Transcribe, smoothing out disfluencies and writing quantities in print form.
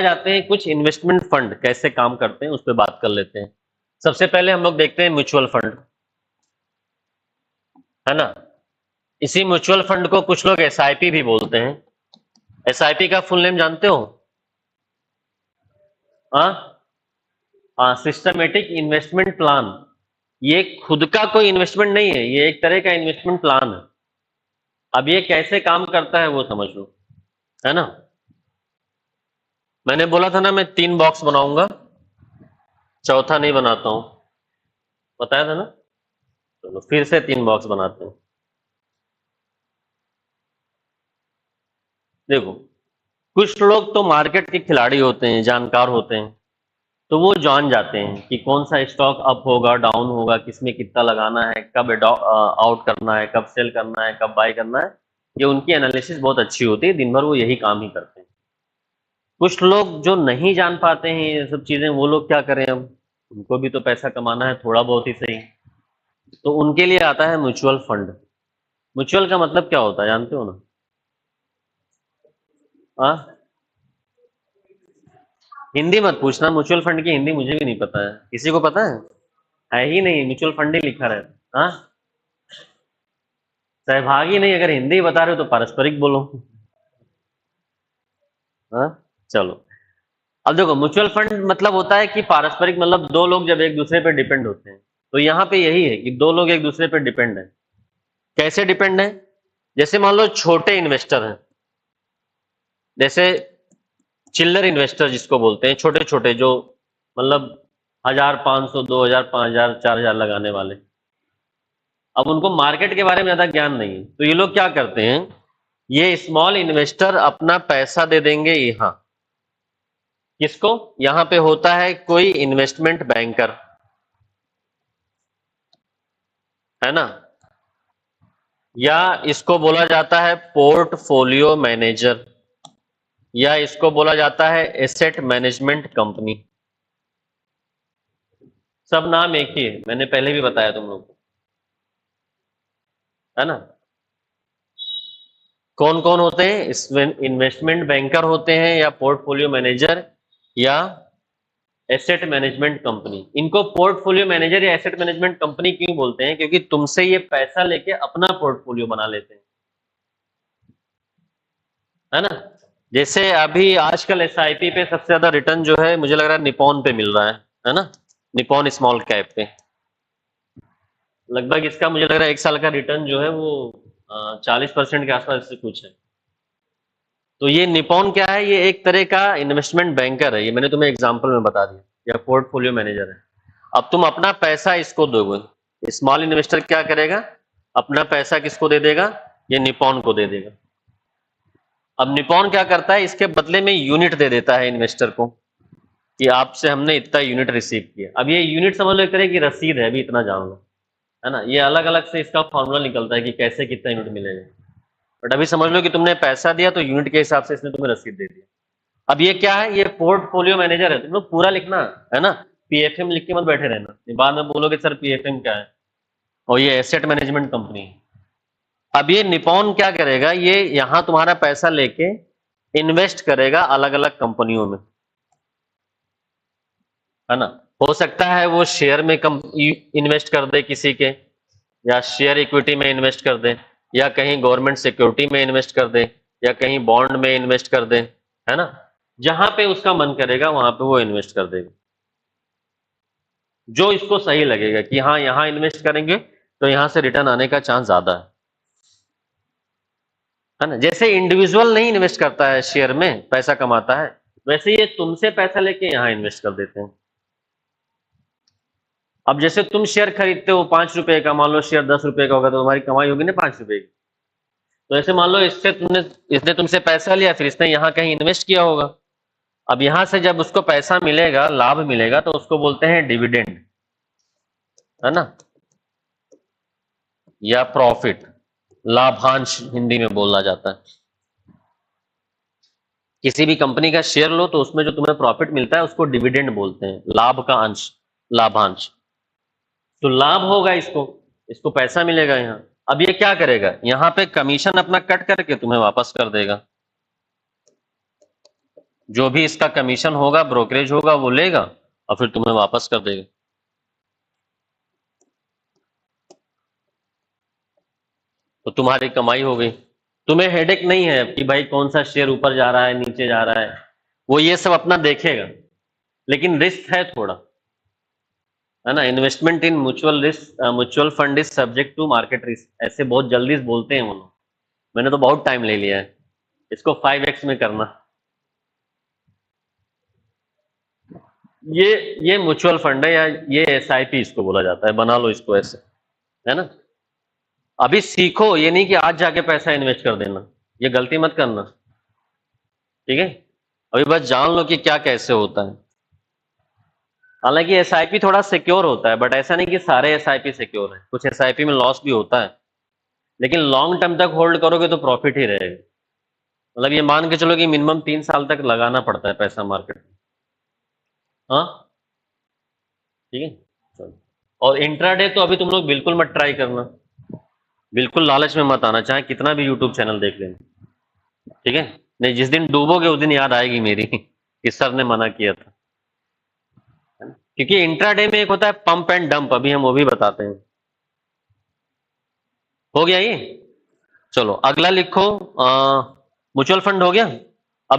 जाते हैं कुछ इन्वेस्टमेंट फंड कैसे काम करते हैं, उस पर बात कर लेते हैं। सबसे पहले हम लोग देखते हैं म्यूचुअल फंड, है ना। इसी म्यूचुअल फंड को कुछ लोग एसआईपी भी बोलते हैं। एसआईपी का फुल नेम जानते हो? हाँ, सिस्टमेटिक इन्वेस्टमेंट प्लान। ये खुद का कोई इन्वेस्टमेंट नहीं है, ये एक तरह का इन्वेस्टमेंट प्लान है। अब ये कैसे काम करता है वो समझ लो, है ना। मैंने बोला था ना मैं 3 बॉक्स बनाऊंगा, चौथा नहीं बनाता हूं, बताया था ना। चलो फिर से 3 बॉक्स बनाते हैं। देखो, कुछ लोग तो मार्केट के खिलाड़ी होते हैं, जानकार होते हैं, तो वो जान जाते हैं कि कौन सा स्टॉक अप होगा, डाउन होगा, किसमें कितना लगाना है, कब आउट करना है, कब सेल करना है, कब बाय करना है। ये उनकी एनालिसिस बहुत अच्छी होती है, दिन भर वो यही काम ही करते हैं। कुछ लोग जो नहीं जान पाते हैं ये सब चीजें, वो लोग क्या करें, अब उनको भी तो पैसा कमाना है, थोड़ा बहुत ही सही। तो उनके लिए आता है म्यूचुअल फंड। म्यूचुअल का मतलब क्या होता है जानते हो ना? हाँ, हिंदी मत पूछना, म्यूचुअल फंड की हिंदी मुझे भी नहीं पता है। किसी को पता है ही नहीं, म्यूचुअल फंड ही लिखा रहता। हाँ, सहभागी नहीं, अगर हिंदी बता रहे हो तो पारस्परिक बोलो। हाँ, चलो। अब देखो, म्यूचुअल फंड मतलब होता है कि पारस्परिक, मतलब दो लोग जब एक दूसरे पर डिपेंड होते हैं। तो यहाँ पे यही है कि दो लोग एक दूसरे पर डिपेंड है। कैसे डिपेंड है? जैसे मान लो छोटे इन्वेस्टर हैं, जैसे चिल्लर इन्वेस्टर जिसको बोलते हैं, छोटे छोटे जो मतलब 1,500, 2,000, 5,000, 4,000 लगाने वाले। अब उनको मार्केट के बारे में ज्यादा ज्ञान नहीं है, तो ये लोग क्या करते हैं, ये स्मॉल इन्वेस्टर अपना पैसा दे देंगे यहाँ। किसको? यहाँ पे होता है कोई इन्वेस्टमेंट बैंकर, है ना, या इसको बोला जाता है पोर्टफोलियो मैनेजर, या इसको बोला जाता है एसेट मैनेजमेंट कंपनी। सब नाम एक ही है, मैंने पहले भी बताया तुम लोग को, है ना। कौन कौन होते हैं इसमें? इन्वेस्टमेंट बैंकर होते हैं, या पोर्टफोलियो मैनेजर, या एसेट मैनेजमेंट कंपनी। इनको पोर्टफोलियो मैनेजर या एसेट मैनेजमेंट कंपनी क्यों बोलते हैं? क्योंकि तुमसे ये पैसा लेके अपना पोर्टफोलियो बना लेते हैं, है ना। जैसे अभी आजकल एसआईपी पे सबसे ज्यादा रिटर्न जो है, मुझे लग रहा है निपॉन पे मिल रहा है ना। निपॉन स्मॉल कैप पे लगभग इसका मुझे लग रहा है 1 साल का रिटर्न जो है वो 40% के आसपास से कुछ है। तो ये निपॉन क्या है? ये एक तरह का इन्वेस्टमेंट बैंकर है, ये मैंने तुम्हें एग्जांपल में बता दिया, या पोर्टफोलियो मैनेजर है। अब तुम अपना पैसा इसको दोगे, स्मॉल इन्वेस्टर क्या करेगा, अपना पैसा किसको दे देगा? ये निपॉन को दे देगा। अब निपॉन क्या करता है, इसके बदले में यूनिट दे देता है इन्वेस्टर को, कि आपसे हमने इतना यूनिट रिसीव किया। अब ये यूनिट समझ लो एक तरह की रसीद है, अभी इतना जान लो, है ना। ये अलग अलग से इसका फॉर्मूला निकलता है कि कैसे कितना यूनिट मिलेगा, बट अभी समझ लो कि तुमने पैसा दिया तो यूनिट के हिसाब से इसने तुम्हें रसीद दे दिया। अब ये क्या है? ये पोर्टफोलियो मैनेजर है। तुम लोग पूरा लिखना, है ना, पीएफएम लिख के मत बैठे रहना, बाद में बोलोगे सर पीएफएम क्या है। और ये एसेट मैनेजमेंट कंपनी है। अब ये निपॉन क्या करेगा, ये यहां तुम्हारा पैसा लेके इन्वेस्ट करेगा अलग अलग कंपनियों में, है ना। हो सकता है वो शेयर में इन्वेस्ट कर दे किसी के, या शेयर इक्विटी में इन्वेस्ट कर दे, या कहीं गवर्नमेंट सिक्योरिटी में इन्वेस्ट कर दे, या कहीं बॉन्ड में इन्वेस्ट कर दे, है ना। जहां पे उसका मन करेगा वहां पे वो इन्वेस्ट कर देगा, जो इसको सही लगेगा कि हाँ यहां इन्वेस्ट करेंगे तो यहां से रिटर्न आने का चांस ज्यादा है ना। जैसे इंडिविजुअल नहीं इन्वेस्ट करता है शेयर में पैसा कमाता है, वैसे ये तुमसे पैसा लेके यहां इन्वेस्ट कर देते हैं। अब जैसे तुम शेयर खरीदते हो 5 रुपए का, मान लो शेयर 10 रुपए का होगा, तो तुम्हारी कमाई होगी ना 5 रुपए की। तो ऐसे मान लो इसने तुमसे पैसा लिया, फिर इसने यहाँ कहीं इन्वेस्ट किया होगा। अब यहां से जब उसको पैसा मिलेगा, लाभ मिलेगा, तो उसको बोलते हैं डिविडेंड, है ना, या प्रॉफिट, लाभांश हिंदी में बोला जाता है। किसी भी कंपनी का शेयर लो तो उसमें जो तुम्हें प्रॉफिट मिलता है उसको डिविडेंड बोलते हैं, लाभ का अंश, लाभांश। तो लाभ होगा इसको, इसको पैसा मिलेगा यहाँ। अब ये क्या करेगा, यहाँ पे कमीशन अपना कट करके तुम्हें वापस कर देगा। जो भी इसका कमीशन होगा, ब्रोकरेज होगा, वो लेगा और फिर तुम्हें वापस कर देगा। तो तुम्हारी कमाई हो गई। तुम्हें हेडेक नहीं है कि भाई कौन सा शेयर ऊपर जा रहा है, नीचे जा रहा है, वो ये सब अपना देखेगा। लेकिन रिस्क है थोड़ा, है ना। Investment in mutual risk, mutual fund is subject to market risk, ऐसे बहुत जल्दी बोलते हैं वो लोग। मैंने तो बहुत टाइम ले लिया है इसको 5x में करना। ये म्यूचुअल फंड है, या ये एसआईपी इसको बोला जाता है, बना लो इसको ऐसे, है ना। अभी सीखो, ये नहीं कि आज जाके पैसा इन्वेस्ट कर देना, ये गलती मत करना, ठीक है। अभी बस जान लो कि क्या कैसे होता है। हालांकि एसआईपी थोड़ा सिक्योर होता है, बट ऐसा नहीं कि सारे एसआईपी सिक्योर है, कुछ एसआईपी में लॉस भी होता है। लेकिन लॉन्ग टर्म तक होल्ड करोगे तो प्रॉफिट ही रहेगा। मतलब ये मान के चलो कि मिनिमम 3 साल तक लगाना पड़ता है पैसा मार्केट में। हाँ, ठीक है, चलो। और इंट्राडे तो अभी तुम लोग बिल्कुल मत ट्राई करना, बिल्कुल लालच में मत आना, चाहे कितना भी यूट्यूब चैनल देख लेना, ठीक है। नहीं, जिस दिन डूबोगे उस दिन याद आएगी मेरी कि सर ने मना किया था, है ना? क्योंकि इंट्राडे में एक होता है पंप एंड डंप, अभी हम वो भी बताते हैं। हो गया ये, चलो अगला लिखो। म्यूचुअल फंड हो गया।